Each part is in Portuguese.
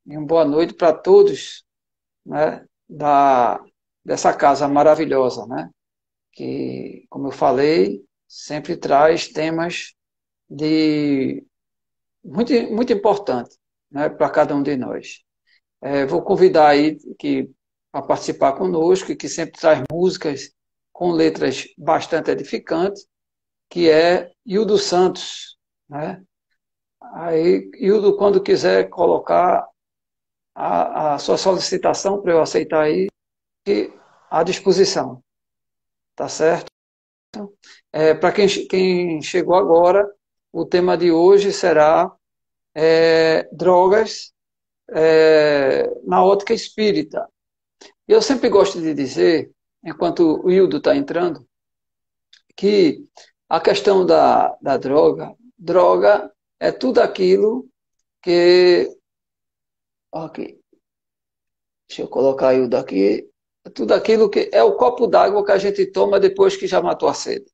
e uma boa noite para todos, né, dessa casa maravilhosa, né, que, como eu falei, sempre traz temas de muito importante, né, para cada um de nós. Vou convidar aí que a participar conosco e que sempre traz músicas com letras bastante edificantes, que é Hildo Santos, né? Aí, Hildo, quando quiser colocar a sua solicitação para eu aceitar aí, à disposição, tá certo? Para quem chegou agora, o tema de hoje será drogas na ótica espírita. Eu sempre gosto de dizer, enquanto o Hildo está entrando, que a questão da droga é tudo aquilo que. Aqui, deixa eu colocar o Hildo aqui. É tudo aquilo que é o copo d'água que a gente toma depois que já matou a sede.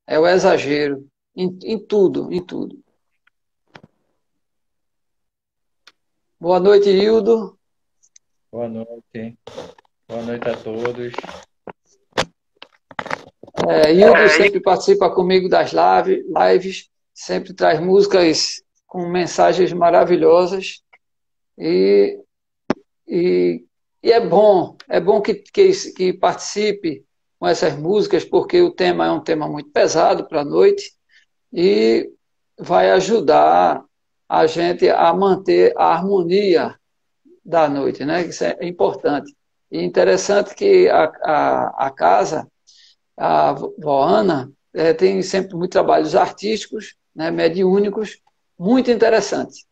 É o exagero em tudo, em tudo. Boa noite, Hildo. Boa noite. Boa noite a todos. Hildo sempre participa comigo das lives, sempre traz músicas com mensagens maravilhosas e, e, e é bom que participe com essas músicas, porque o tema é um tema muito pesado para a noite e vai ajudar a gente a manter a harmonia da noite, né? Isso é importante. E interessante que a casa, a vó Ana, tem sempre muitos trabalhos artísticos, né, mediúnicos, muito interessantes,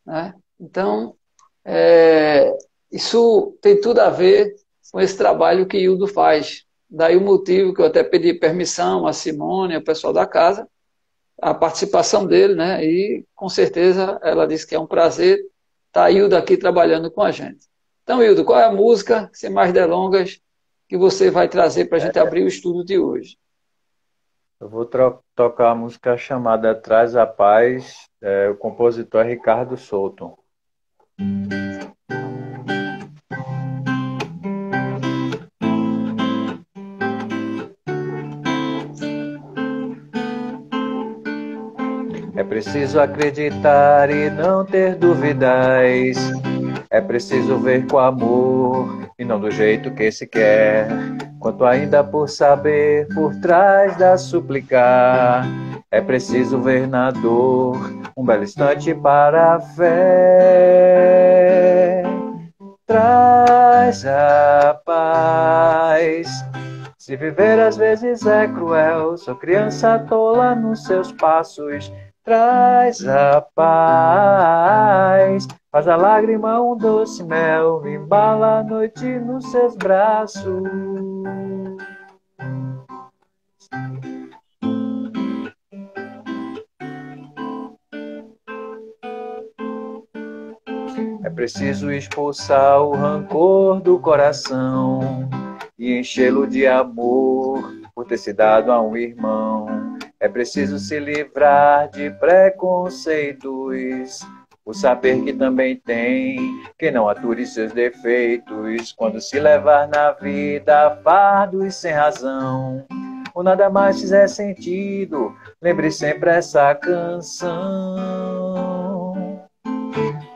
né? Então, é, isso tem tudo a ver com esse trabalho que Hildo faz. Daí o motivo que eu até pedi permissão a Simone, ao pessoal da casa, a participação dele, né? E com certeza ela disse que é um prazer estar Hildo aqui trabalhando com a gente. Então, Hildo, qual é a música, sem mais delongas, que você vai trazer para a gente abrir o estudo de hoje? Eu vou tocar a música chamada Traz a Paz. O compositor é Ricardo Souto. É preciso acreditar e não ter dúvidas. É preciso ver com amor e não do jeito que se quer. Quanto ainda por saber por trás da súplica. É preciso ver na dor um belo instante para a fé. Traz a paz. Se viver às vezes é cruel, sou criança tola nos seus passos. Traz a paz, faz a lágrima um doce mel, embala a noite nos seus braços. É preciso expulsar o rancor do coração e enchê-lo de amor por ter se dado a um irmão. É preciso se livrar de preconceitos, o saber que também tem quem não ature seus defeitos. Quando se levar na vida fardos sem razão, ou nada mais fizer sentido, lembre sempre essa canção.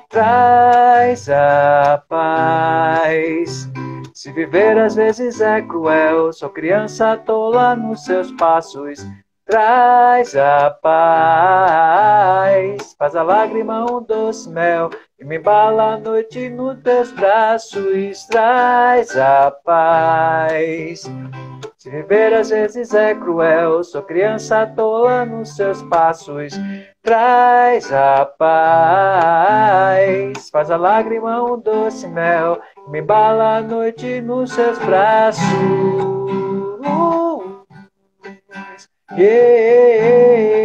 Traz a paz. Se viver às vezes é cruel, sou criança tola nos seus passos. Traz a paz, faz a lágrima um doce mel e me embala a noite nos teus braços. Traz a paz. Se viver às vezes é cruel, sou criança tola nos seus passos. Traz a paz, faz a lágrima um doce mel, me embala a noite nos seus braços. Yeah,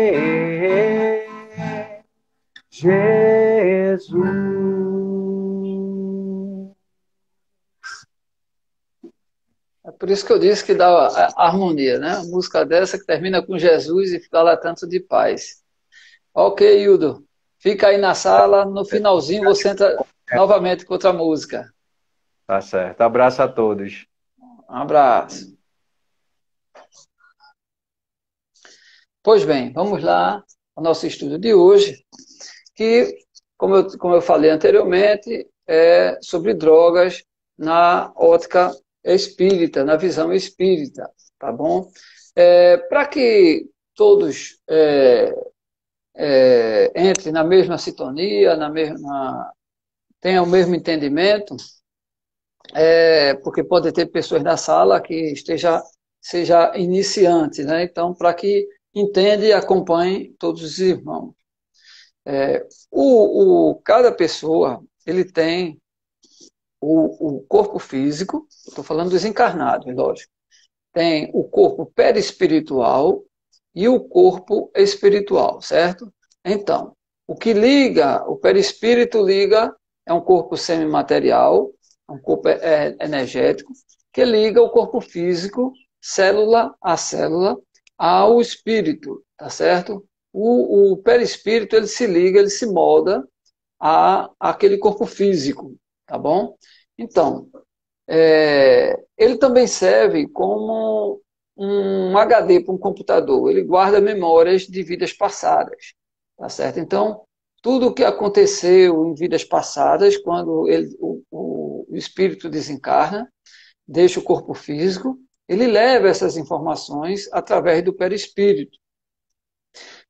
Jesus. É por isso que eu disse que dá a harmonia, né? Uma música dessa que termina com Jesus e fala tanto de paz. Ok, Hildo. Fica aí na sala, no finalzinho você entra novamente com outra música. Tá certo. Abraço a todos. Um abraço. Pois bem, vamos lá ao nosso estudo de hoje, que, como eu falei anteriormente, é sobre drogas na ótica espírita, na visão espírita, tá bom? Para que todos entrem na mesma sintonia, tenham o mesmo entendimento, porque pode ter pessoas na sala que seja iniciante, né? Então, para que entenda e acompanhe todos os irmãos. Cada pessoa, ele tem o corpo físico, estou falando dos encarnados, lógico, tem o corpo perispiritual e o corpo espiritual, certo? Então, o que liga, o perispírito liga, é um corpo semimaterial, um corpo energético, que liga o corpo físico, célula a célula, ao espírito, tá certo? O perispírito, ele se liga, ele se molda àquele corpo físico, tá bom? Então, ele também serve como um HD para um computador. Ele guarda memórias de vidas passadas, tá certo? Então, tudo o que aconteceu em vidas passadas, quando o espírito desencarna, deixa o corpo físico, ele leva essas informações através do perispírito.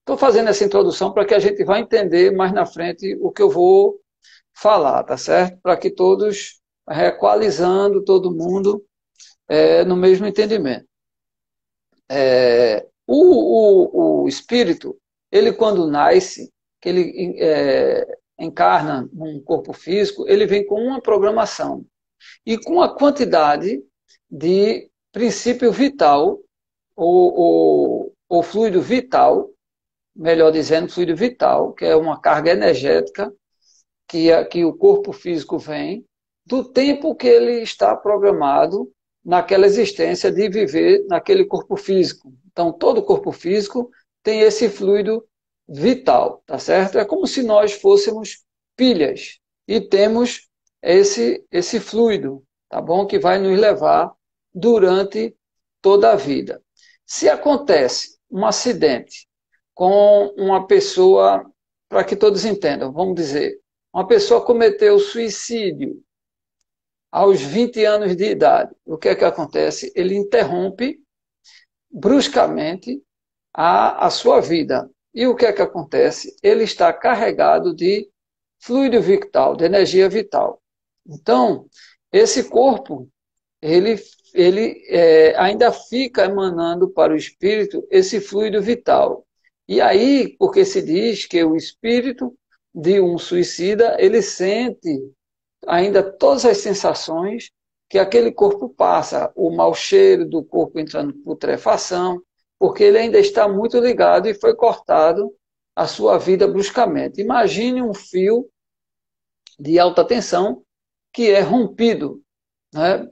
Estou fazendo essa introdução para que a gente vá entender mais na frente o que eu vou falar, tá certo? Para que todos, equalizando todo mundo no mesmo entendimento. O espírito, ele quando nasce, que ele encarna num corpo físico, ele vem com uma programação e com a quantidade de princípio vital, ou fluido vital, melhor dizendo, fluido vital, que é uma carga energética que o corpo físico vem, do tempo que ele está programado naquela existência de viver naquele corpo físico. Então, todo corpo físico tem esse fluido vital, tá certo? É como se nós fôssemos pilhas e temos esse fluido, tá bom? Que vai nos levar durante toda a vida. Se acontece um acidente com uma pessoa, para que todos entendam, vamos dizer, uma pessoa cometeu suicídio aos 20 anos de idade. O que é que acontece? Ele interrompe bruscamente a sua vida. E o que é que acontece? Ele está carregado de fluido vital, de energia vital. Então, esse corpo, ele ainda fica emanando para o espírito esse fluido vital. E aí, porque se diz que o espírito de um suicida, ele sente ainda todas as sensações que aquele corpo passa, o mau cheiro do corpo entrando em putrefação, porque ele ainda está muito ligado e foi cortado a sua vida bruscamente. Imagine um fio de alta tensão que é rompido, né?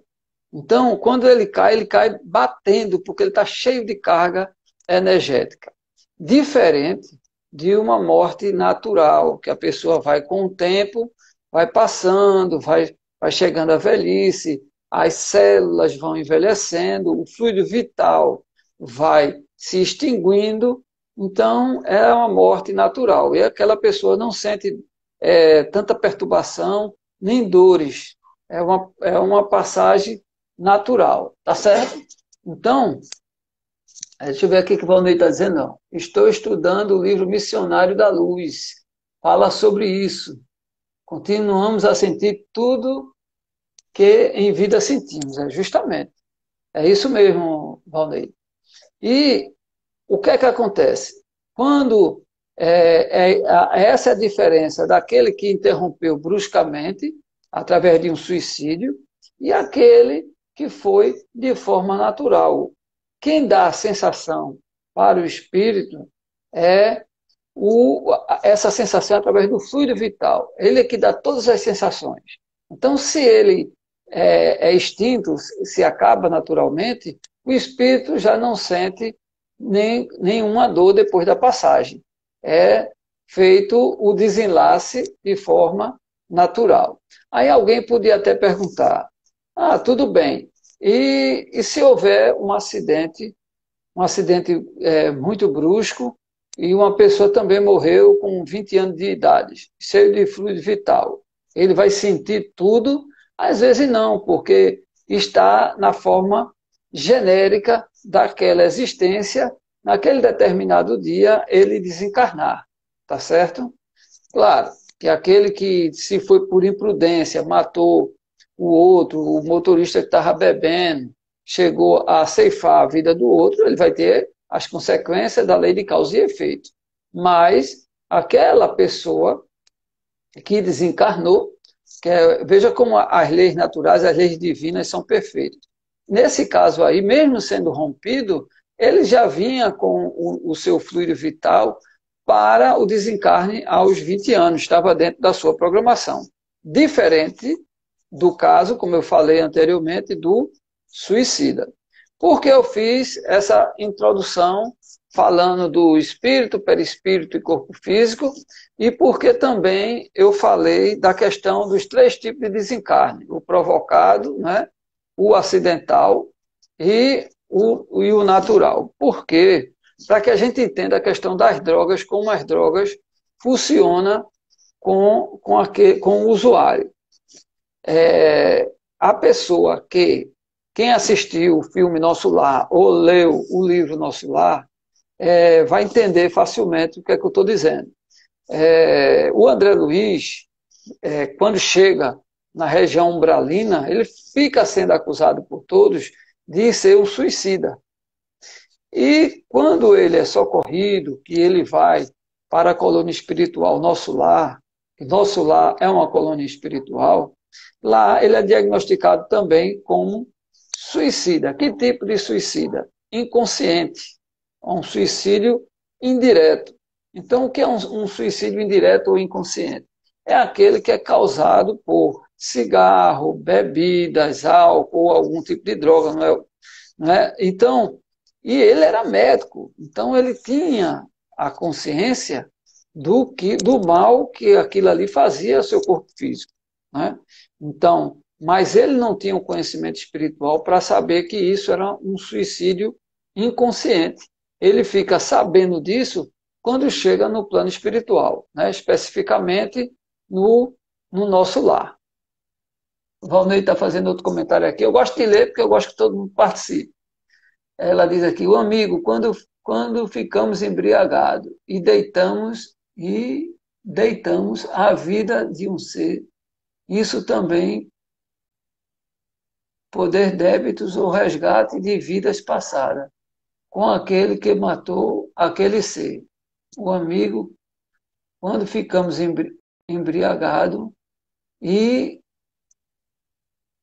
Então, quando ele cai batendo, porque ele está cheio de carga energética. Diferente de uma morte natural, que a pessoa vai com o tempo, vai passando, vai chegando à velhice, as células vão envelhecendo, o fluido vital vai se extinguindo, então é uma morte natural. E aquela pessoa não sente tanta perturbação, nem dores. É uma passagem natural, tá certo? Então, deixa eu ver aqui o que o Valnei está dizendo. Não. Estou estudando o livro Missionário da Luz. Fala sobre isso. Continuamos a sentir tudo que em vida sentimos. Justamente. É isso mesmo, Valnei. E o que é que acontece? Quando essa é a diferença daquele que interrompeu bruscamente, através de um suicídio, e aquele que foi de forma natural. Quem dá a sensação para o espírito é essa sensação através do fluido vital. Ele é que dá todas as sensações. Então, se ele é extinto, se acaba naturalmente, o espírito já não sente nenhuma dor depois da passagem. É feito o desenlace de forma natural. Aí alguém podia até perguntar, tudo bem, e se houver um acidente muito brusco, e uma pessoa também morreu com 20 anos de idade, cheio de fluido vital. Ele vai sentir tudo? Às vezes não, porque está na forma genérica daquela existência, naquele determinado dia, ele desencarnar. Tá certo? Claro, que aquele que, se foi por imprudência, matou o outro, o motorista que estava bebendo, chegou a ceifar a vida do outro, ele vai ter as consequências da lei de causa e efeito. Mas aquela pessoa que desencarnou, veja como as leis naturais, as leis divinas são perfeitas. Nesse caso aí, mesmo sendo rompido, ele já vinha com o seu fluido vital para o desencarne aos 20 anos, estava dentro da sua programação. Diferente do caso, como eu falei anteriormente, do suicida. Por que eu fiz essa introdução falando do espírito, perispírito e corpo físico, e porque também eu falei da questão dos 3 tipos de desencarne, o provocado, né, o acidental e o natural. Por quê? Para que a gente entenda a questão das drogas, como as drogas funcionam com o usuário. A pessoa quem assistiu o filme Nosso Lar ou leu o livro Nosso Lar, vai entender facilmente o que é que eu estou dizendo. O André Luiz, quando chega na região umbralina, ele fica sendo acusado por todos de ser um suicida. E quando ele é socorrido, que ele vai para a colônia espiritual Nosso Lar, que Nosso Lar é uma colônia espiritual, lá ele é diagnosticado também como suicida. Que tipo de suicida? Inconsciente. Um suicídio indireto. Então, o que é um suicídio indireto ou inconsciente? É aquele que é causado por cigarro, bebidas, álcool, algum tipo de droga, não é? Então, e ele era médico, então ele tinha a consciência do mal que aquilo ali fazia ao seu corpo físico, né? Então, mas ele não tinha um conhecimento espiritual para saber que isso era um suicídio inconsciente. Ele fica sabendo disso quando chega no plano espiritual, né? Especificamente no Nosso Lar. O Valnei está fazendo outro comentário aqui. Eu gosto de ler porque eu gosto que todo mundo participe. Ela diz aqui, o amigo, quando ficamos embriagados e deitamos a vida de um ser, isso também poder débitos ou resgate de vidas passadas, com aquele que matou aquele ser. O amigo, quando ficamos embriagados e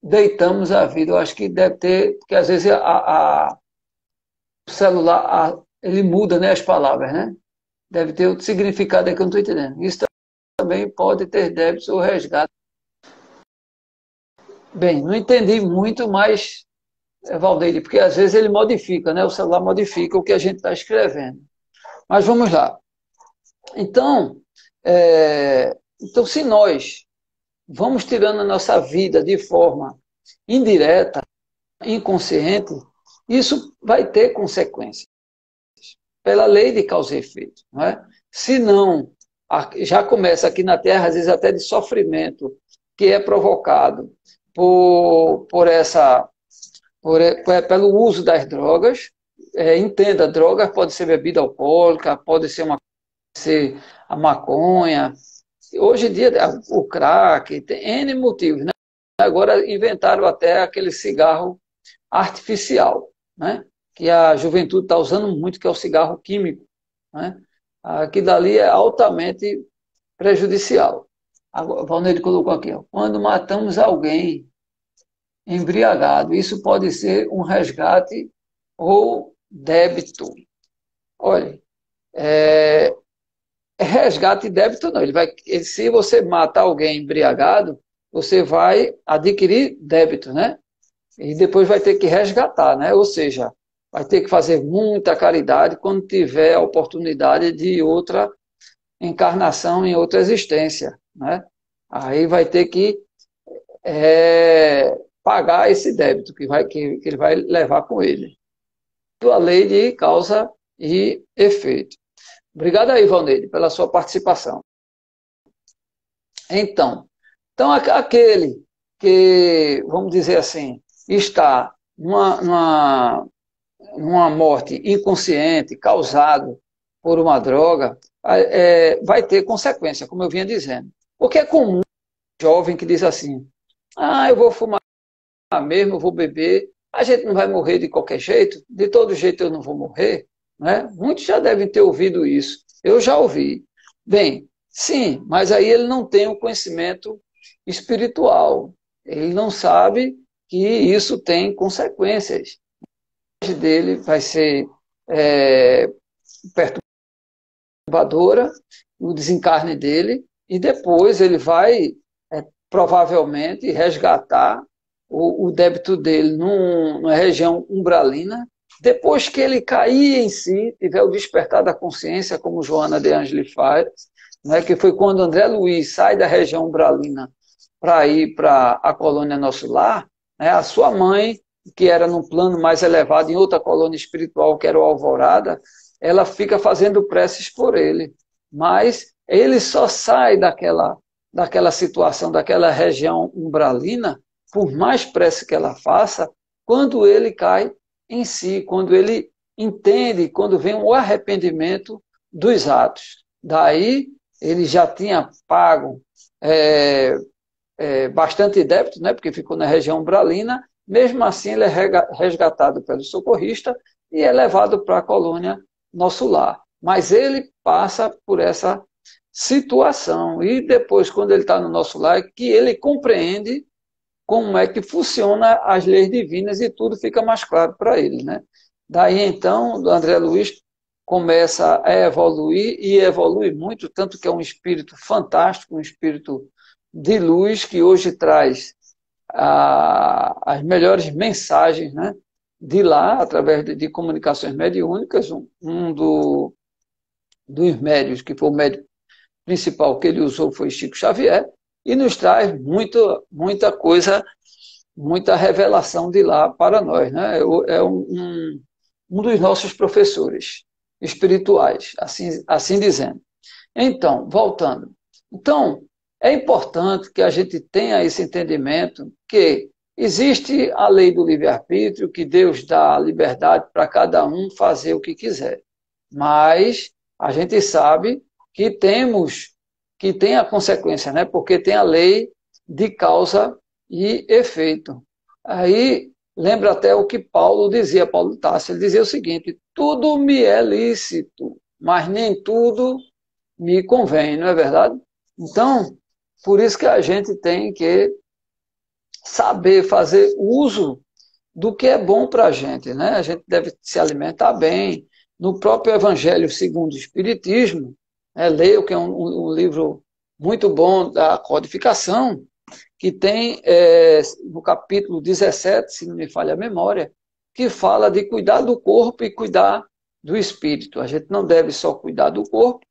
deitamos a vida, eu acho que deve ter, porque às vezes o celular, ele muda, né, as palavras, né? Deve ter outro significado aí que eu não estou entendendo. Isso também pode ter débitos ou resgate. Bem, não entendi muito, mas, Valdeir, porque às vezes ele modifica, né? O celular modifica o que a gente está escrevendo. Mas vamos lá. Então, se nós vamos tirando a nossa vida de forma indireta, inconsciente, isso vai ter consequências. Pela lei de causa e efeito. Não é? Se não, já começa aqui na Terra, às vezes até de sofrimento, que é provocado pelo uso das drogas. Entenda, droga pode ser bebida alcoólica, pode ser a maconha. Hoje em dia, o crack, tem N motivos. Né? Agora inventaram até aquele cigarro artificial, né? Que a juventude está usando muito, que é o cigarro químico. Né? Aquilo dali é altamente prejudicial. O Valneiro colocou aqui, ó, quando matamos alguém embriagado, isso pode ser um resgate ou débito. Olha, resgate e débito não. Se você matar alguém embriagado, você vai adquirir débito, né? E depois vai ter que resgatar, né? Ou seja, vai ter que fazer muita caridade quando tiver a oportunidade de outra encarnação em outra existência, né? Aí vai ter que pagar esse débito que ele vai levar com ele. A lei de causa e efeito. Obrigado aí, Valneide, pela sua participação. Então aquele que, vamos dizer assim, está numa morte inconsciente, causado por uma droga, vai ter consequência, como eu vinha dizendo. Porque é comum um jovem que diz assim, eu vou fumar mesmo, eu vou beber, a gente não vai morrer de qualquer jeito, de todo jeito eu não vou morrer, né? Muitos já devem ter ouvido isso, eu já ouvi. Bem, sim, mas aí ele não tem o conhecimento espiritual, ele não sabe que isso tem consequências. A morte dele vai ser perturbadora, o desencarne dele, e depois ele vai provavelmente resgatar o débito dele numa região umbralina. Depois que ele cair em si, tiver o despertar da consciência, como Joana de Ângeles faz, né, que foi quando André Luiz sai da região umbralina para ir para a colônia Nosso Lar, né, a sua mãe, que era num plano mais elevado, em outra colônia espiritual, que era o Alvorada, ela fica fazendo preces por ele. Mas ele só sai daquela situação, daquela região umbralina, por mais prece que ela faça, quando ele cai em si, quando ele entende, quando vem o arrependimento dos atos. Daí ele já tinha pago bastante débito, né, porque ficou na região umbralina, mesmo assim ele é resgatado pelo socorrista e é levado para a colônia Nosso Lar. Mas ele passa por essa situação, e depois, quando ele está no Nosso Lar, é que ele compreende como é que funciona as leis divinas e tudo fica mais claro para ele, né? Daí, então, o André Luiz começa a evoluir, e evolui muito, tanto que é um espírito fantástico, um espírito de luz, que hoje traz as melhores mensagens, né, de lá, através de comunicações mediúnicas. Dos médios, que foi o médico principal que ele usou, foi Chico Xavier, e nos traz muita coisa, muita revelação de lá para nós, né? É um dos nossos professores espirituais, assim dizendo. Então, voltando. Então, é importante que a gente tenha esse entendimento que existe a lei do livre-arbítrio, que Deus dá a liberdade para cada um fazer o que quiser. Mas a gente sabe que tem a consequência, né? Porque tem a lei de causa e efeito. Aí lembra até o que Paulo dizia, Paulo Tássio, ele dizia o seguinte: tudo me é lícito, mas nem tudo me convém, não é verdade? Então, por isso que a gente tem que saber fazer uso do que é bom para a gente, né? A gente deve se alimentar bem. No próprio Evangelho segundo o Espiritismo, leio, que é um livro muito bom da codificação, que tem no capítulo 17, se não me falha a memória, que fala de cuidar do corpo e cuidar do espírito. A gente não deve só cuidar do corpo,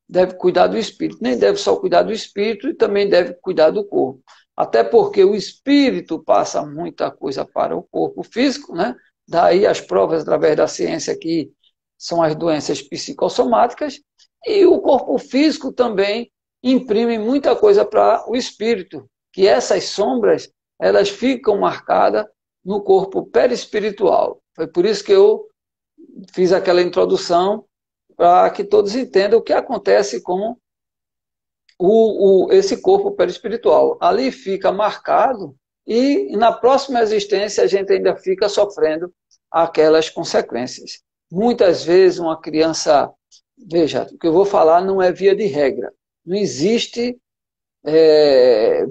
deve cuidar do espírito. Nem deve só cuidar do espírito e também deve cuidar do corpo. Até porque o espírito passa muita coisa para o corpo físico, né? Daí as provas através da ciência que são as doenças psicossomáticas, e o corpo físico também imprime muita coisa para o espírito, que essas sombras, elas ficam marcadas no corpo perispiritual. Foi por isso que eu fiz aquela introdução, para que todos entendam o que acontece com esse corpo perispiritual. Ali fica marcado, e na próxima existência a gente ainda fica sofrendo aquelas consequências. Muitas vezes uma criança, veja, o que eu vou falar não é via de regra, não existe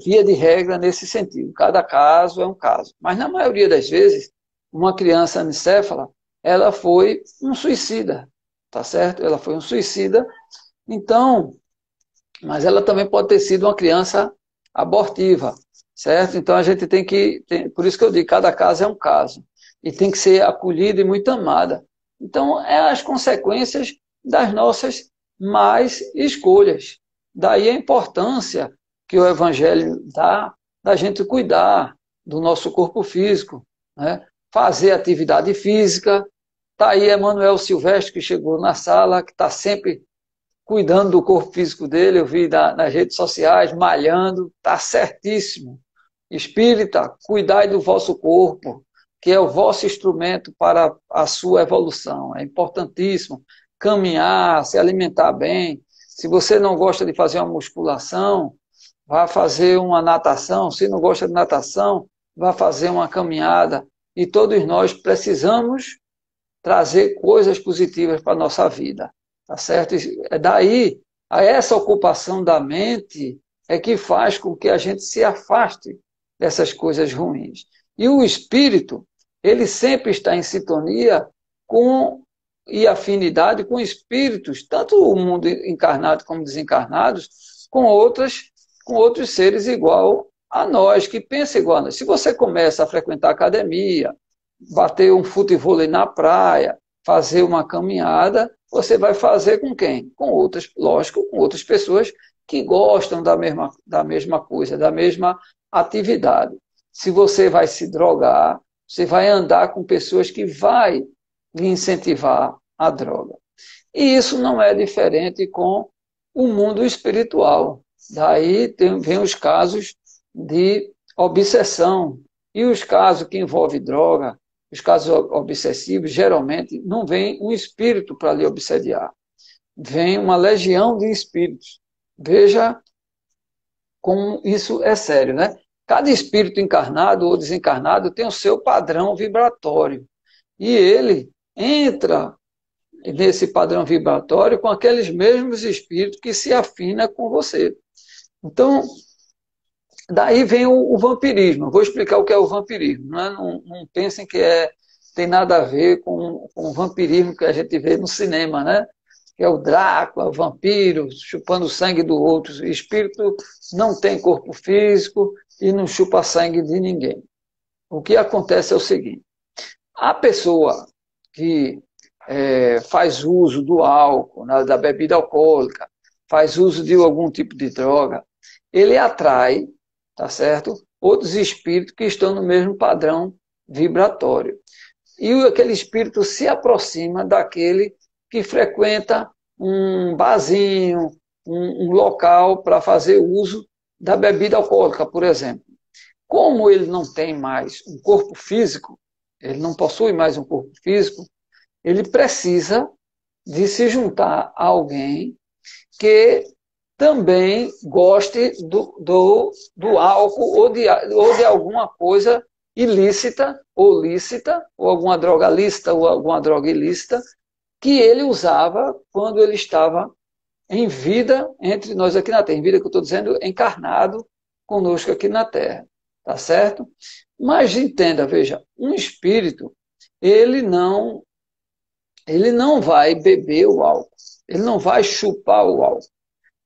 via de regra nesse sentido, cada caso é um caso, mas na maioria das vezes, uma criança anicéfala, ela foi um suicida, tá certo? Ela foi um suicida, então, mas ela também pode ter sido uma criança abortiva, certo? Então a gente por isso que eu digo, cada caso é um caso, e tem que ser acolhida e muito amada. Então, as consequências das nossas más escolhas. Daí a importância que o Evangelho dá, da gente cuidar do nosso corpo físico, né? Fazer atividade física. Está aí Emanuel Silvestre, que chegou na sala, que está sempre cuidando do corpo físico dele, eu vi nas redes sociais, malhando, está certíssimo. Espírita, cuidai do vosso corpo, que é o vosso instrumento para a sua evolução. É importantíssimo caminhar, se alimentar bem. Se você não gosta de fazer uma musculação, vá fazer uma natação. Se não gosta de natação, vá fazer uma caminhada. E todos nós precisamos trazer coisas positivas para a nossa vida. Tá certo? É daí, a essa ocupação da mente é que faz com que a gente se afaste dessas coisas ruins. E o espírito, ele sempre está em sintonia com e afinidade com espíritos, tanto o mundo encarnado como desencarnados, com outros seres igual a nós, que pensam igual a nós. Se você começa a frequentar a academia, bater um futevôlei na praia, fazer uma caminhada, você vai fazer com quem? Com outras, lógico, com outras pessoas que gostam da mesma coisa, da mesma atividade. Se você vai se drogar, você vai andar com pessoas que vai lhe incentivar a droga. E isso não é diferente com o mundo espiritual. Daí vem os casos de obsessão. E os casos que envolvem droga, os casos obsessivos, geralmente não vem um espírito para lhe obsediar. Vem uma legião de espíritos. Veja como isso é sério, né? Cada espírito encarnado ou desencarnado tem o seu padrão vibratório. E ele entra nesse padrão vibratório com aqueles mesmos espíritos que se afinam com você. Então, daí vem o vampirismo. Vou explicar o que é o vampirismo. Não pensem que tem nada a ver com o vampirismo que a gente vê no cinema, né? Que é o Drácula, o vampiro, chupando o sangue do outro. O espírito não tem corpo físico e não chupa sangue de ninguém. O que acontece é o seguinte: a pessoa que faz uso do álcool, né, da bebida alcoólica, faz uso de algum tipo de droga, ele atrai, tá certo? Outros espíritos que estão no mesmo padrão vibratório. E aquele espírito se aproxima daquele que frequenta um barzinho, um local para fazer uso da bebida alcoólica, por exemplo. Como ele não tem mais um corpo físico, ele não possui mais um corpo físico, ele precisa de se juntar a alguém que também goste do álcool ou de alguma coisa ilícita ou lícita, ou alguma droga lícita ou alguma droga ilícita, que ele usava quando ele estava em vida entre nós aqui na Terra. Em vida que eu estou dizendo, encarnado conosco aqui na Terra. Tá certo? Mas entenda, veja, um espírito, ele não vai beber o álcool, ele não vai chupar o álcool,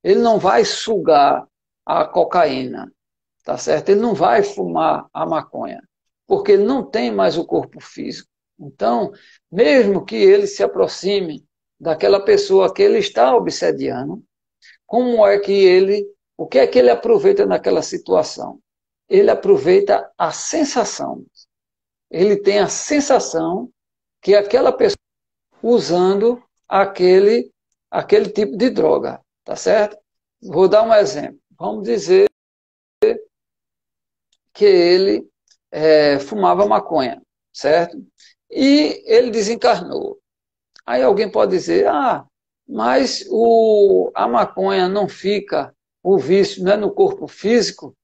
ele não vai sugar a cocaína, tá certo? Ele não vai fumar a maconha, porque ele não tem mais o corpo físico. Então, mesmo que ele se aproxime daquela pessoa que ele está obsediando, o que é que ele aproveita naquela situação? Ele aproveita a sensação. Ele tem a sensação que aquela pessoa usando aquele tipo de droga, tá certo? Vou dar um exemplo. Vamos dizer que ele fumava maconha, certo? E ele desencarnou. Aí alguém pode dizer, mas a maconha não fica, o vício não é no corpo físico?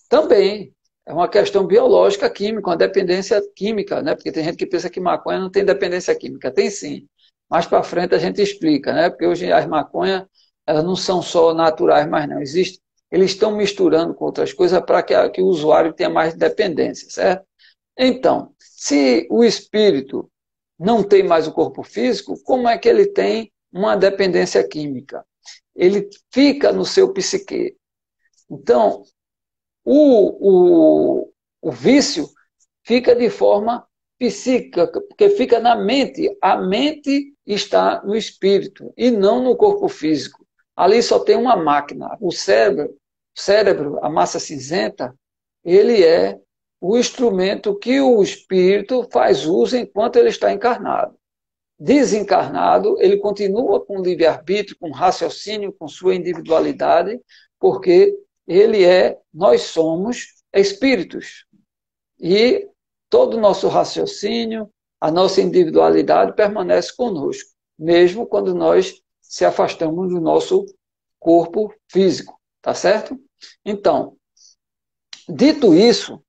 Também. É uma questão biológica, química, uma dependência química, né? Porque tem gente que pensa que maconha não tem dependência química. Tem sim. Mais para frente a gente explica, né? Porque hoje as maconhas, elas não são só naturais, mas não. Eles estão misturando com outras coisas para que o usuário tenha mais dependência, certo? Então, se o espírito não tem mais o corpo físico, como é que ele tem uma dependência química? Ele fica no seu psique. Então, o vício fica de forma psíquica, porque fica na mente. A mente está no espírito e não no corpo físico. Ali só tem uma máquina. O cérebro cérebro, a massa cinzenta, ele é o instrumento que o espírito faz uso enquanto ele está encarnado. Desencarnado, ele continua com livre-arbítrio, com raciocínio, com sua individualidade, porque nós somos espíritos. E todo o nosso raciocínio, a nossa individualidade permanece conosco, mesmo quando nós se afastamos do nosso corpo físico, tá certo? Então, dito isso,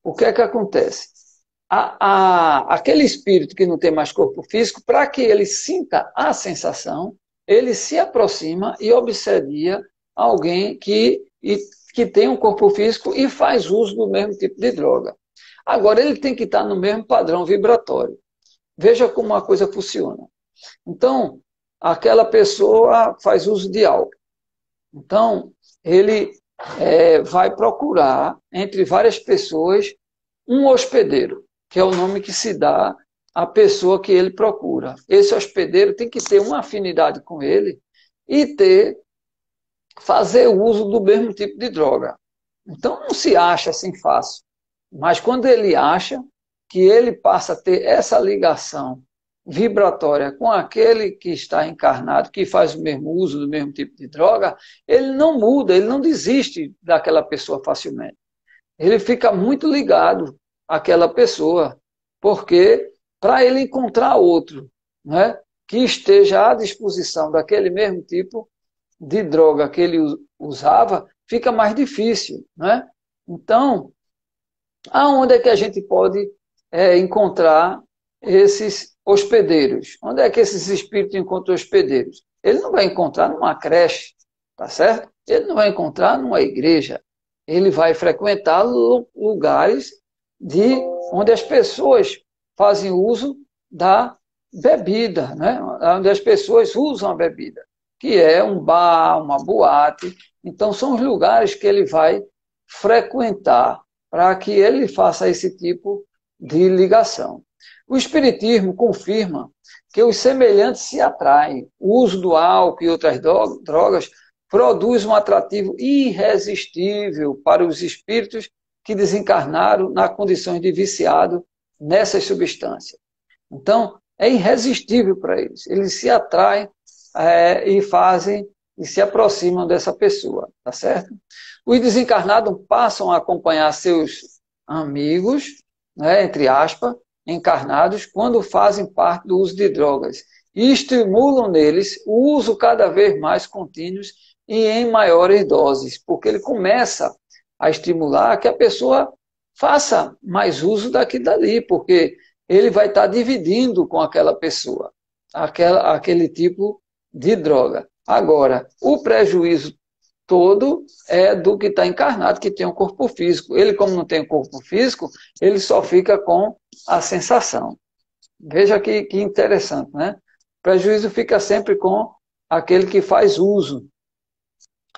o que é que acontece? Aquele espírito que não tem mais corpo físico, para que ele sinta a sensação, ele se aproxima e obsedia alguém que tem um corpo físico e faz uso do mesmo tipo de droga. Agora, ele tem que estar no mesmo padrão vibratório. Veja como a coisa funciona. Então, aquela pessoa faz uso de álcool. Então, ele vai procurar, entre várias pessoas, um hospedeiro, que é o nome que se dá à pessoa que ele procura. Esse hospedeiro tem que ter uma afinidade com ele e fazer uso do mesmo tipo de droga. Então, não se acha assim fácil. Mas quando ele acha que ele passa a ter essa ligação vibratória com aquele que está encarnado, que faz o mesmo uso do mesmo tipo de droga, ele não muda, ele não desiste daquela pessoa facilmente. Ele fica muito ligado àquela pessoa, porque para ele encontrar outro, né, que esteja à disposição daquele mesmo tipo de droga que ele usava, fica mais difícil, né? Então, aonde é que a gente pode encontrar esses hospedeiros? Onde é que esses espíritos encontram hospedeiros? Ele não vai encontrar numa creche, tá certo? Ele não vai encontrar numa igreja. Ele vai frequentar lugares onde as pessoas fazem uso da bebida, né? Onde as pessoas usam a bebida, que é um bar, uma boate. Então, são os lugares que ele vai frequentar para que ele faça esse tipo de ligação. O Espiritismo confirma que os semelhantes se atraem. O uso do álcool e outras drogas produz um atrativo irresistível para os espíritos que desencarnaram na condição de viciado nessas substâncias. Então, é irresistível para eles. Eles se atraem e se aproximam dessa pessoa, tá certo? Os desencarnados passam a acompanhar seus amigos, né, entre aspas, encarnados, quando fazem parte do uso de drogas e estimulam neles o uso cada vez mais contínuo e em maiores doses, porque ele começa a estimular que a pessoa faça mais uso daquilo dali, porque ele vai estar dividindo com aquela pessoa aquele tipo de droga. Agora, o prejuízo todo é do que está encarnado, que tem um corpo físico. Ele, como não tem um corpo físico, ele só fica com a sensação. Veja que interessante, né? O prejuízo fica sempre com aquele que faz uso.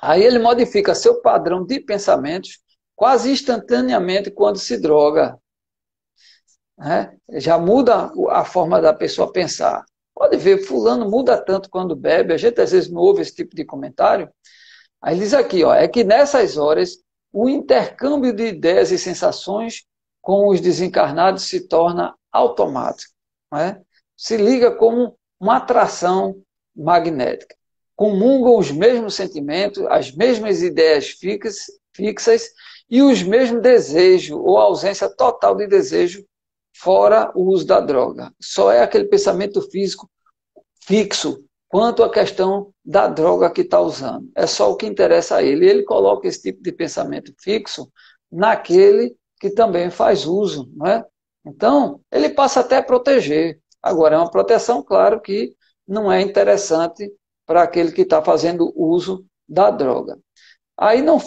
Aí ele modifica seu padrão de pensamentos quase instantaneamente quando se droga, né? Já muda a forma da pessoa pensar. Pode ver, fulano muda tanto quando bebe, a gente às vezes não ouve esse tipo de comentário. Aí diz aqui, é que nessas horas o intercâmbio de ideias e sensações com os desencarnados se torna automático, né? Se liga como uma atração magnética. Comungam os mesmos sentimentos, as mesmas ideias fixas e os mesmos desejos, ou ausência total de desejo, fora o uso da droga. Só é aquele pensamento físico fixo quanto à questão da droga que está usando. É só o que interessa a ele. Ele coloca esse tipo de pensamento fixo naquele que também faz uso, não é? Então, ele passa até a proteger. Agora, é uma proteção, claro, que não é interessante para aquele que está fazendo uso da droga. Aí, não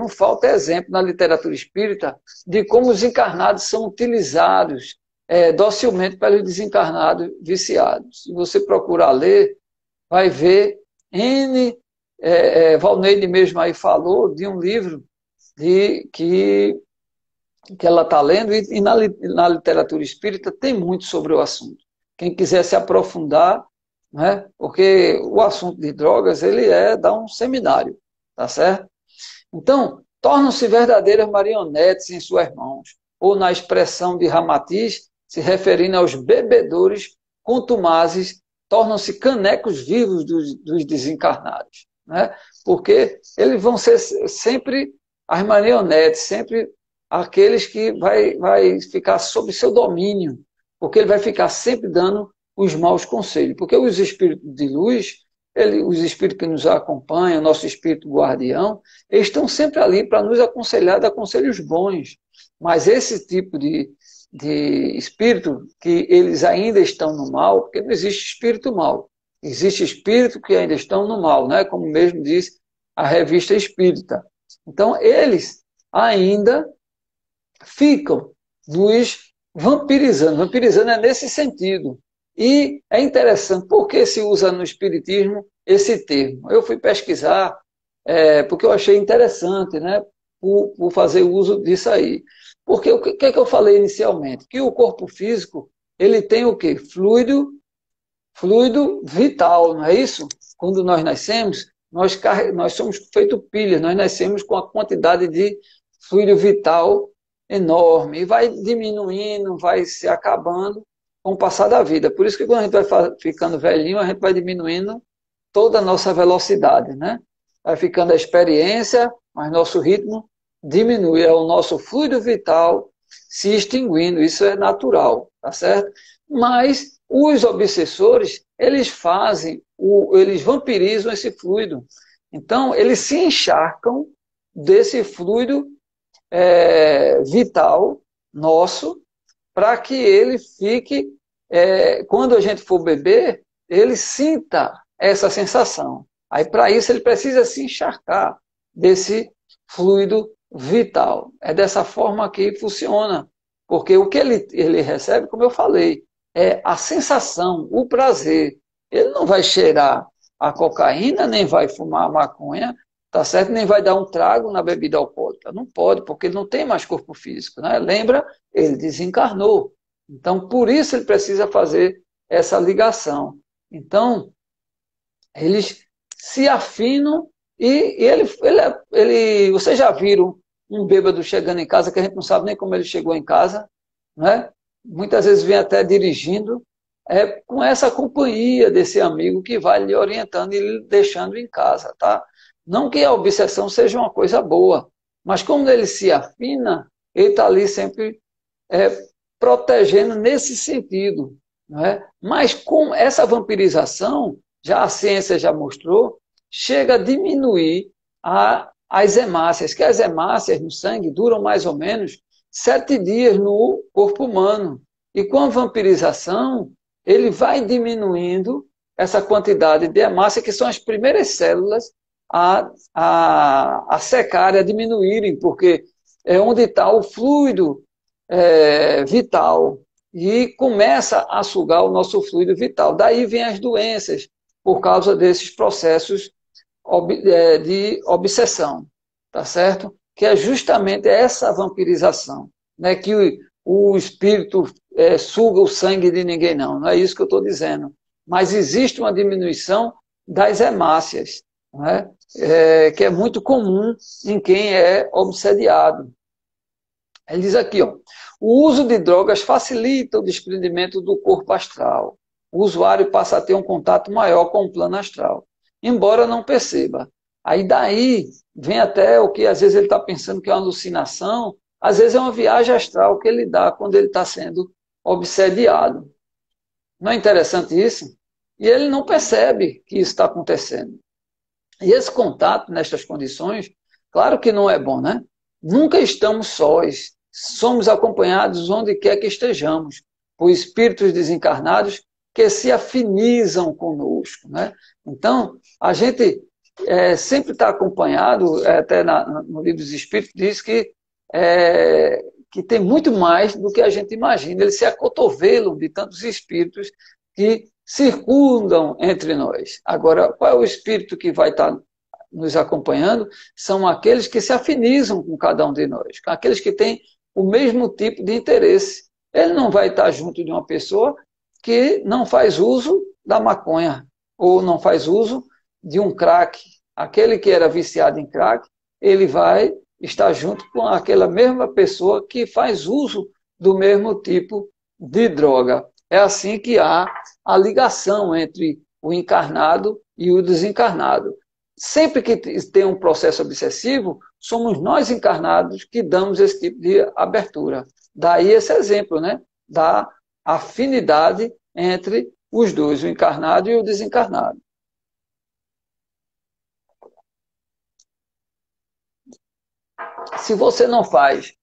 falta exemplo na literatura espírita de como os encarnados são utilizados docilmente pelos desencarnados viciados. Se você procurar ler, vai ver Valneide mesmo aí falou de um livro que ela está lendo, e na literatura espírita tem muito sobre o assunto. Quem quiser se aprofundar, né, porque o assunto de drogas, ele dá um seminário, tá certo? Então, tornam-se verdadeiras marionetes em suas mãos, ou na expressão de Ramatiz, se referindo aos bebedores contumazes, tornam-se canecos vivos dos desencarnados, né? Porque eles vão ser sempre as marionetes, sempre aqueles que vai ficar sob seu domínio, porque ele vai ficar sempre dando os maus conselhos, porque os espíritos de luz, os espíritos que nos acompanham, nosso espírito guardião, eles estão sempre ali para nos aconselhar, dar conselhos bons, mas esse tipo de espírito que eles ainda estão no mal, porque não existe espírito mal, existe espírito que ainda estão no mal, né? Como mesmo diz a revista Espírita. Então, eles ainda ficam nos vampirizando. Vampirizando é nesse sentido. E é interessante, por que se usa no Espiritismo esse termo? Eu fui pesquisar, porque eu achei interessante, né, por fazer uso disso aí. Porque o que é que eu falei inicialmente? Que o corpo físico, ele tem o quê? Fluido vital, não é isso? Quando nós nascemos, nós somos feito pilhas, nós nascemos com a quantidade de fluido vital enorme, e vai diminuindo, vai se acabando com o passar da vida. Por isso que quando a gente vai ficando velhinho, a gente vai diminuindo toda a nossa velocidade, né? Vai ficando a experiência, mas nosso ritmo diminui, é o nosso fluido vital se extinguindo, isso é natural, tá certo? Mas os obsessores, eles eles vampirizam esse fluido. Então, eles se encharcam desse fluido vital nosso, para que ele fique, quando a gente for beber, ele sinta essa sensação. Aí, para isso, ele precisa se encharcar desse fluido vital. É dessa forma que funciona. Porque o que ele recebe, como eu falei, é a sensação, o prazer. Ele não vai cheirar a cocaína, nem vai fumar a maconha, tá certo? Nem vai dar um trago na bebida alcoólica. Não pode, porque ele não tem mais corpo físico, né? Lembra? Ele desencarnou. Então, por isso ele precisa fazer essa ligação. Então, eles se afinam e vocês já viram um bêbado chegando em casa que a gente não sabe nem como ele chegou em casa, né? Muitas vezes vem até dirigindo, com essa companhia desse amigo que vai lhe orientando e lhe deixando em casa, tá? Não que a obsessão seja uma coisa boa, mas como ele se afina, ele está ali sempre protegendo nesse sentido, não é? Mas com essa vampirização, já a ciência já mostrou, chega a diminuir as hemácias, que as hemácias no sangue duram mais ou menos 7 dias no corpo humano. E com a vampirização, ele vai diminuindo essa quantidade de hemácia, que são as primeiras células a secarem, a diminuírem, porque é onde está o fluido vital, e começa a sugar o nosso fluido vital. Daí vem as doenças, por causa desses processos de obsessão, tá certo? Que é justamente essa vampirização, né? Que o espírito suga o sangue de ninguém, não é isso que eu estou dizendo. Mas existe uma diminuição das hemácias, né? Que é muito comum em quem é obsediado. Ele diz aqui, ó, o uso de drogas facilita o desprendimento do corpo astral. O usuário passa a ter um contato maior com o plano astral, embora não perceba. Aí daí vem até o que às vezes ele está pensando que é uma alucinação, às vezes é uma viagem astral que ele dá quando ele está sendo obsediado. Não é interessante isso? E ele não percebe que isso está acontecendo. E esse contato, nestas condições, claro que não é bom, né? Nunca estamos sós, somos acompanhados onde quer que estejamos, por espíritos desencarnados que se afinizam conosco, né? Então, a gente sempre está acompanhado, até no Livro dos Espíritos diz que tem muito mais do que a gente imagina. Eles se acotovelam de tantos espíritos que circundam entre nós. Agora, qual é o espírito que vai estar nos acompanhando? São aqueles que se afinizam com cada um de nós, aqueles que têm o mesmo tipo de interesse. Ele não vai estar junto de uma pessoa que não faz uso da maconha, ou não faz uso de um crack, Aquele que era viciado em crack, ele vai estar junto com aquela mesma pessoa que faz uso do mesmo tipo de droga. É assim que há a ligação entre o encarnado e o desencarnado. Sempre que tem um processo obsessivo, somos nós encarnados que damos esse tipo de abertura. Daí esse exemplo, né, da afinidade entre os dois, o encarnado e o desencarnado. Se você não faz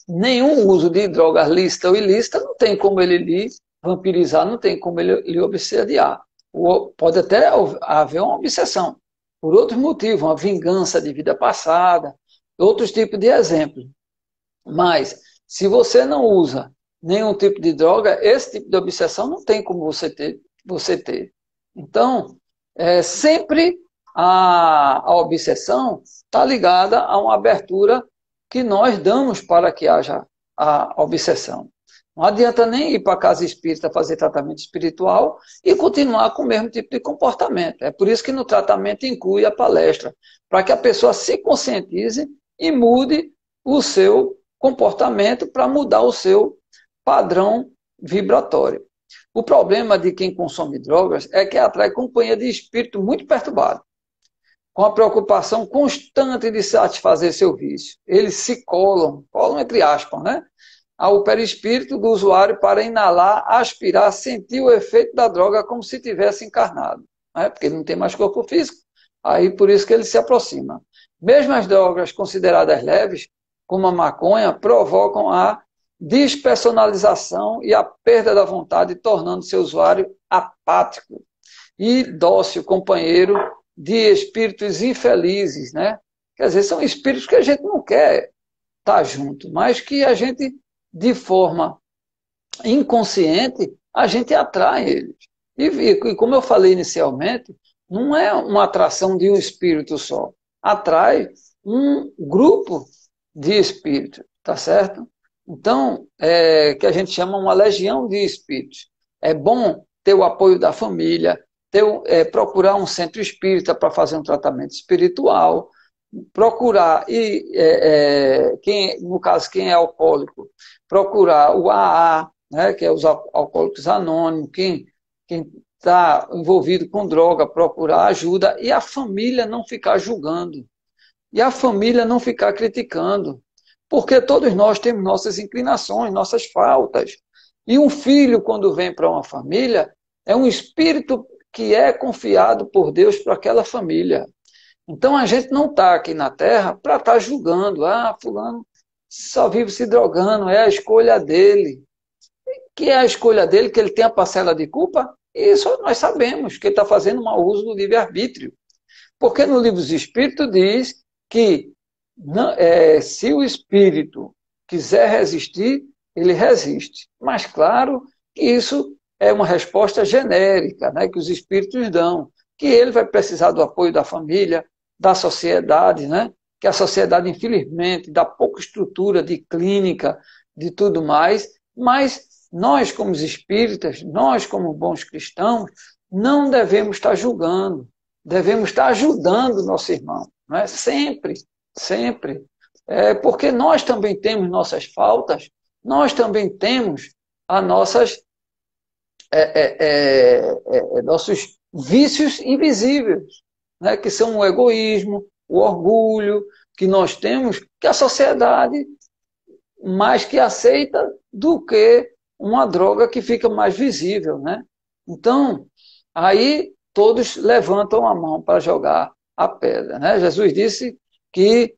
nenhum uso de drogas lícita ou ilícita, não tem como ele lhe vampirizar, não tem como ele lhe obsediar. Pode até haver uma obsessão, por outros motivos, uma vingança de vida passada, outros tipos de exemplos. Mas, se você não usa nenhum tipo de droga, esse tipo de obsessão não tem como você ter. Então, sempre a obsessão está ligada a uma abertura que nós damos para que haja a obsessão. Não adianta nem ir para a casa espírita fazer tratamento espiritual e continuar com o mesmo tipo de comportamento. É por isso que no tratamento inclui a palestra, para que a pessoa se conscientize e mude o seu comportamento para mudar o seu padrão vibratório. O problema de quem consome drogas é que atrai companhia de espírito muito perturbado, com a preocupação constante de satisfazer seu vício. Eles se colam entre aspas, né, ao perispírito do usuário para inalar, aspirar, sentir o efeito da droga como se tivesse encarnado, né, porque ele não tem mais corpo físico, aí por isso que ele se aproxima. Mesmo as drogas consideradas leves, como a maconha, provocam a despersonalização e a perda da vontade, tornando seu usuário apático e dócil companheiro de espíritos infelizes, né? Quer dizer, são espíritos que a gente não quer estar junto, mas que a gente, de forma inconsciente, a gente atrai eles. E como eu falei inicialmente, não é uma atração de um espírito só, atrai um grupo de espíritos, tá certo? Então, que a gente chama uma legião de espíritos. É bom ter o apoio da família, procurar um centro espírita para fazer um tratamento espiritual, procurar, no caso, quem é alcoólico, procurar o AA, né, que é os alcoólicos anônimos, quem está envolvido com droga, procurar ajuda, e a família não ficar julgando, e a família não ficar criticando, porque todos nós temos nossas inclinações, nossas faltas. E um filho, quando vem para uma família, é um espírito que é confiado por Deus para aquela família. Então a gente não está aqui na Terra para estar julgando. Fulano só vive se drogando, é a escolha dele. Que é a escolha dele, que ele tem a parcela de culpa? Isso nós sabemos, que ele está fazendo mau uso do livre-arbítrio. Porque no livro dos Espíritos diz que se o espírito quiser resistir, ele resiste. Mas claro que isso é uma resposta genérica, né, que os espíritos dão, que ele vai precisar do apoio da família, da sociedade, né, que a sociedade, infelizmente, dá pouca estrutura de clínica, de tudo mais, mas nós, como espíritas, nós, como bons cristãos, não devemos estar julgando, devemos estar ajudando o nosso irmão, não é? Sempre. Sempre. Porque nós também temos nossas faltas, nós também temos as nossos vícios invisíveis, né, que são o egoísmo, o orgulho, que nós temos, que a sociedade mais que aceita do que uma droga que fica mais visível, né? Então, aí todos levantam a mão para jogar a pedra, né? Jesus disse que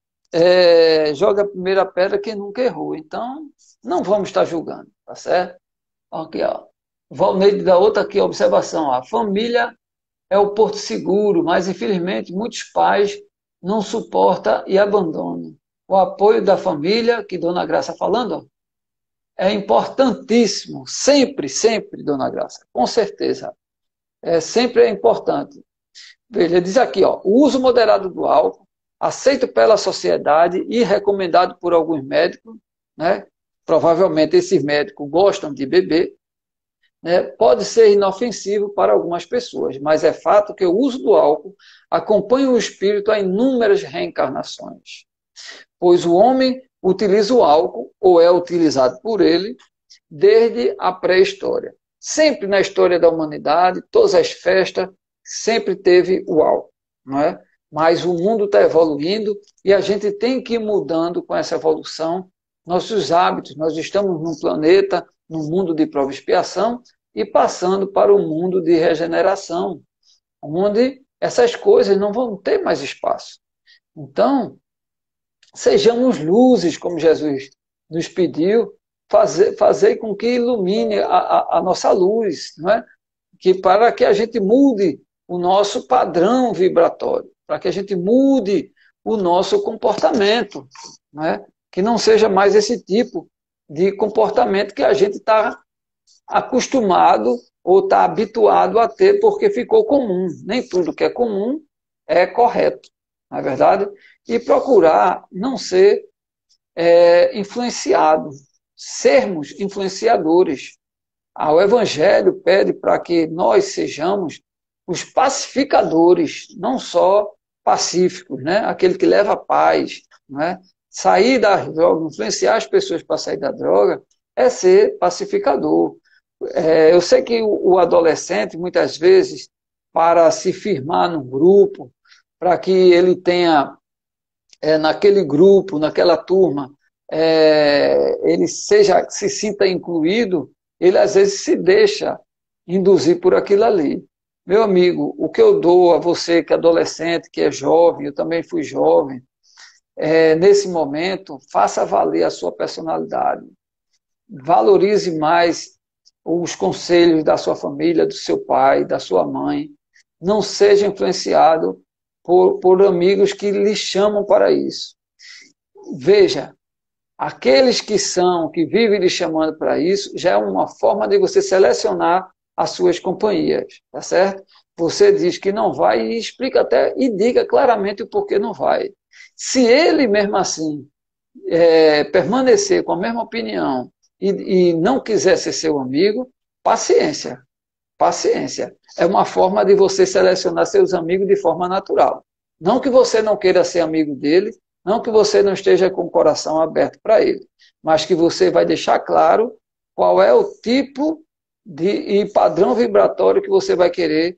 joga a primeira pedra quem nunca errou. Então, não vamos estar julgando, tá certo? Aqui, ó. Valneide dá outra aqui, observação. A família é o porto seguro, mas infelizmente muitos pais não suportam e abandonam. O apoio da família, que Dona Graça falando, ó, é importantíssimo. Sempre, sempre, Dona Graça. Com certeza. Sempre é importante. Ele diz aqui, ó, o uso moderado do álcool, aceito pela sociedade e recomendado por alguns médicos, né? Provavelmente esses médicos gostam de beber, né, pode ser inofensivo para algumas pessoas, mas é fato que o uso do álcool acompanha o espírito a inúmeras reencarnações, pois o homem utiliza o álcool, ou é utilizado por ele, desde a pré-história. Sempre na história da humanidade, todas as festas, sempre teve o álcool, não é? Mas o mundo está evoluindo e a gente tem que ir mudando com essa evolução nossos hábitos. Nós estamos num planeta, num mundo de prova e expiação e passando para o mundo de regeneração, onde essas coisas não vão ter mais espaço. Então, sejamos luzes, como Jesus nos pediu, fazer com que ilumine a nossa luz, não é? Para que a gente mude o nosso padrão vibratório, para que a gente mude o nosso comportamento, não é? Que não seja mais esse tipo de comportamento que a gente está acostumado ou está habituado a ter porque ficou comum. Nem tudo que é comum é correto, não é verdade? E procurar não ser influenciado, sermos influenciadores. O Evangelho pede para que nós sejamos os pacificadores, não só pacíficos, né? Aquele que leva a paz, né? Sair da droga, influenciar as pessoas para sair da droga, é ser pacificador. Eu sei que o adolescente, muitas vezes, para se firmar num grupo, para que ele tenha, naquele grupo, naquela turma, ele se sinta incluído, ele às vezes se deixa induzir por aquilo ali. Meu amigo, o que eu dou a você que é adolescente, que é jovem, eu também fui jovem, nesse momento, faça valer a sua personalidade. Valorize mais os conselhos da sua família, do seu pai, da sua mãe. Não seja influenciado por amigos que lhe chamam para isso. Veja, aqueles que vivem lhe chamando para isso, já é uma forma de você selecionar as suas companhias, tá certo? Você diz que não vai e explica até e diga claramente o porquê não vai. Se ele mesmo assim permanecer com a mesma opinião e não quiser ser seu amigo, paciência, paciência. É uma forma de você selecionar seus amigos de forma natural. Não que você não queira ser amigo dele, não que você não esteja com o coração aberto para ele, mas que você vai deixar claro qual é o tipo e padrão vibratório que você vai querer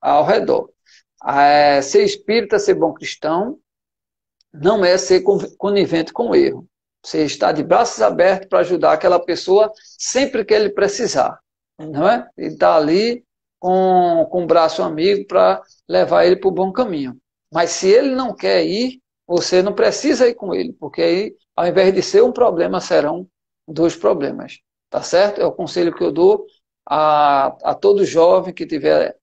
ao redor. Ser espírita, ser bom cristão, não é ser conivente com o erro. Você está de braços abertos para ajudar aquela pessoa sempre que ele precisar. Não é? Ele está ali com o braço amigo para levar ele para o bom caminho. Mas se ele não quer ir, você não precisa ir com ele, porque aí, ao invés de ser um problema, serão dois problemas. Tá certo? É o conselho que eu dou a todo jovem que estiver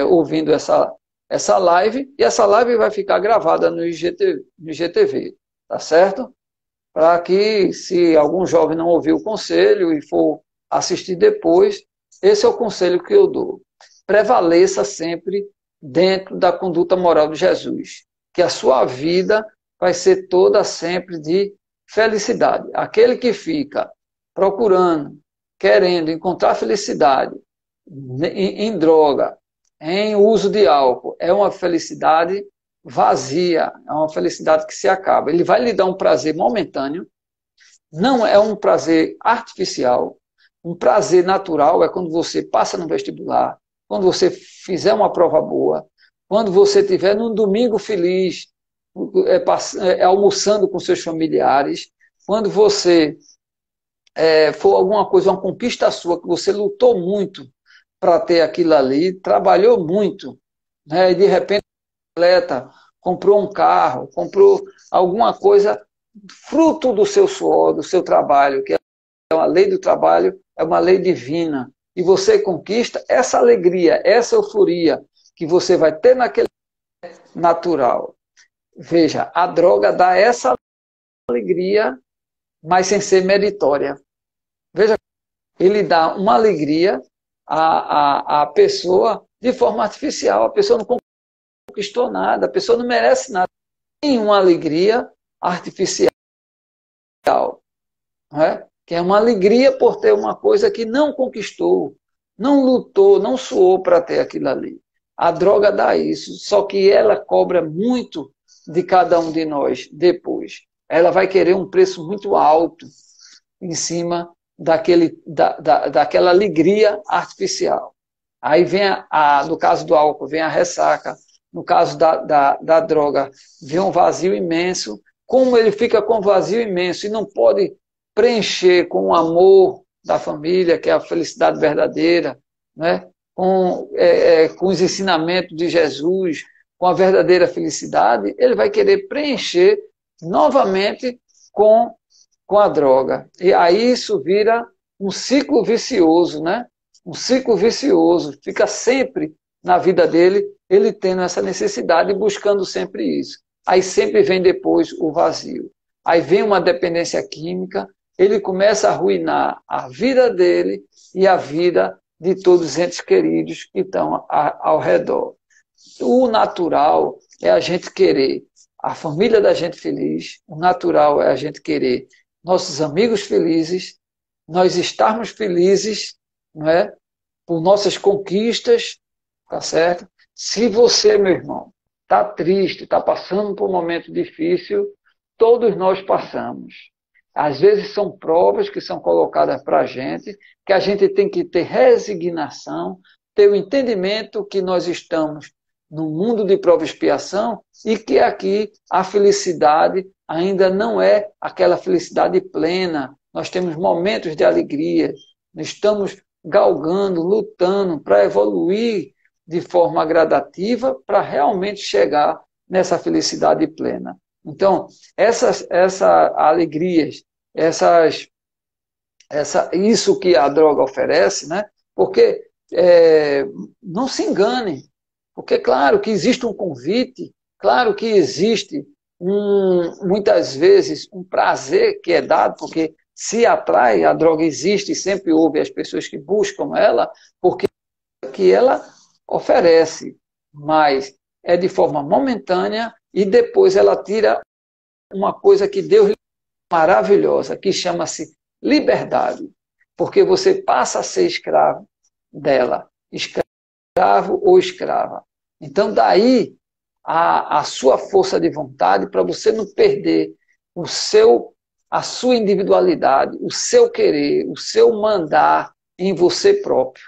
ouvindo essa live, e essa live vai ficar gravada no IGTV, tá certo? Para que, se algum jovem não ouvir o conselho e for assistir depois, esse é o conselho que eu dou. Prevaleça sempre dentro da conduta moral de Jesus, que a sua vida vai ser toda sempre de felicidade. Aquele que fica procurando, querendo encontrar felicidade em droga, em uso de álcool, é uma felicidade vazia, é uma felicidade que se acaba. Ele vai lhe dar um prazer momentâneo, não é um prazer artificial. Um prazer natural é quando você passa no vestibular, quando você fizer uma prova boa, quando você estiver num domingo feliz, almoçando com seus familiares, quando você for alguma coisa, uma conquista sua, que você lutou muito para ter aquilo ali, trabalhou muito, né, e de repente atleta comprou um carro, comprou alguma coisa fruto do seu suor, do seu trabalho, que é uma lei do trabalho, é uma lei divina, e você conquista essa alegria, essa euforia que você vai ter naquele natural. Veja, a droga dá essa alegria, mas sem ser meritória. Veja, ele dá uma alegria à pessoa de forma artificial, a pessoa não conquistou nada, a pessoa não merece nada. Tem uma alegria artificial, não é? Que que é uma alegria por ter uma coisa que não conquistou, não lutou, não suou para ter aquilo ali. A droga dá isso, só que ela cobra muito de cada um de nós depois. Ela vai querer um preço muito alto em cima daquela alegria artificial. Aí vem, no caso do álcool, vem a ressaca. No caso da droga, vem um vazio imenso. Como ele fica com vazio imenso e não pode preencher com o amor da família, que é a felicidade verdadeira, né? com os ensinamentos de Jesus, com a verdadeira felicidade, ele vai querer preencher novamente com a droga. E aí isso vira um ciclo vicioso, né? Um ciclo vicioso. Fica sempre na vida dele, ele tendo essa necessidade e buscando sempre isso. Aí sempre vem depois o vazio. Aí vem uma dependência química, ele começa a arruinar a vida dele e a vida de todos os entes queridos que estão ao redor. O natural é a gente querer a família da gente feliz, o natural é a gente querer nossos amigos felizes, nós estarmos felizes, não é? Por nossas conquistas, tá certo? Se você, meu irmão, está triste, está passando por um momento difícil, todos nós passamos. Às vezes são provas que são colocadas para a gente tem que ter resignação, ter o entendimento que nós estamos no mundo de prova e expiação e que aqui a felicidade ainda não é aquela felicidade plena. Nós temos momentos de alegria, estamos galgando, lutando para evoluir de forma gradativa para realmente chegar nessa felicidade plena. Então, essas alegrias, isso que a droga oferece, né? Porque não se engane, porque claro que existe um convite, claro que existe muitas vezes um prazer que é dado, porque se atrai, a droga existe e sempre houve as pessoas que buscam ela, porque que ela oferece, mas é de forma momentânea e depois ela tira uma coisa que Deus maravilhosa, que chama-se liberdade, porque você passa a ser escravo dela, escravo ou escrava. Então daí a sua força de vontade para você não perder a sua individualidade, o seu querer, o seu mandar em você próprio.